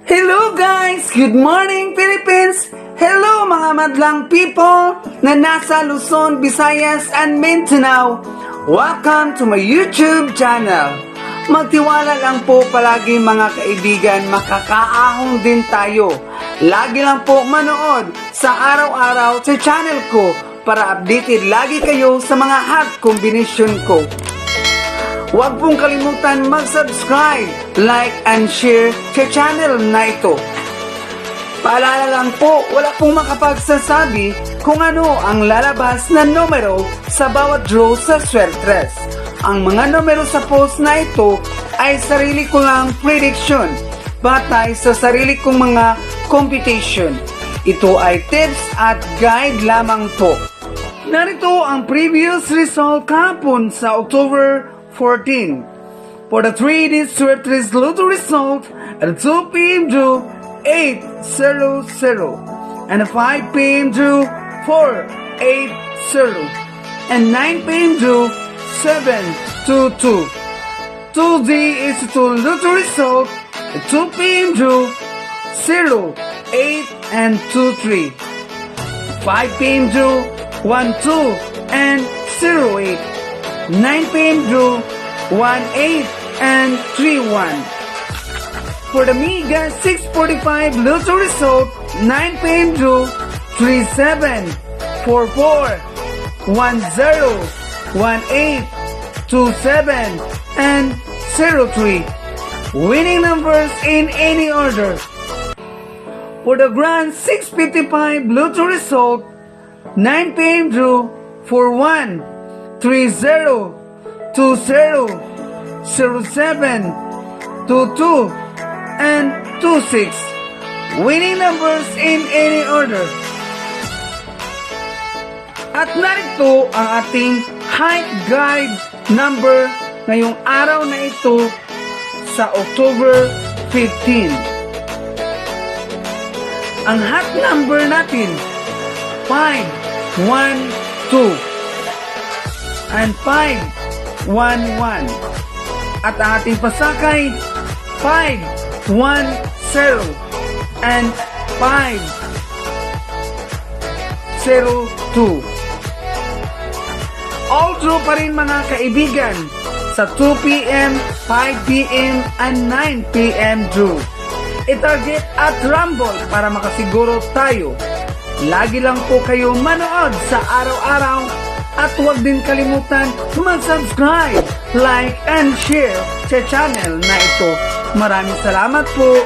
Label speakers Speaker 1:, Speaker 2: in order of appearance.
Speaker 1: Hello guys! Good morning Philippines! Hello mga madlang people na nasa Luzon, Visayas, and Mindanao. Welcome to my YouTube channel. Magtiwala lang po palagi mga kaibigan, makakaahon din tayo. Lagi lang po manood sa araw-araw sa channel ko para updated lagi kayo sa mga hot combination ko. Huwag pong kalimutan mag-subscribe, like, and share sa channel na ito. Paalala lang po, wala pong makapagsasabi kung ano ang lalabas na numero sa bawat draw sa Suertres. Ang mga numero sa post na ito ay sarili ko lang prediction, batay sa sarili kong mga computation. Ito ay tips at guide lamang po. Narito ang previous result kahapon sa October 14. For the 3D Suertres Lotto result at 2 p.m. drew 800 and 5 p.m. drew 480 and 9 p.m. drew 722. 2D is to Lotto result at 2 p.m. drew 0, 8 and 23. 5 p.m. drew 12 and 08. 9 p.m. drew 18 and 31. For the Mega 645 Lotto result, 9 p.m. drew 37, 44, 10, 18, 27, and 03. Winning numbers in any order. For the Grand 655 Lotto result, 9 p.m. drew 41, 30, 20, 07, 22, and 26. Winning numbers in any order. At narito ang ating height guide number ngayong araw na ito sa October 15. Ang hot number natin 5, 1, 2 and 5, 1, 1. At ang ating pasakay 5, 1, 0 and 5, 0, 2. All draw pa rin mga kaibigan sa 2 p.m., 5 p.m. and 9 p.m. draw. I-target at rumble para makasiguro tayo. Lagi lang po kayo manood sa araw-araw at huwag din kalimutan mag-subscribe, like, and share sa channel na ito. Maraming salamat po.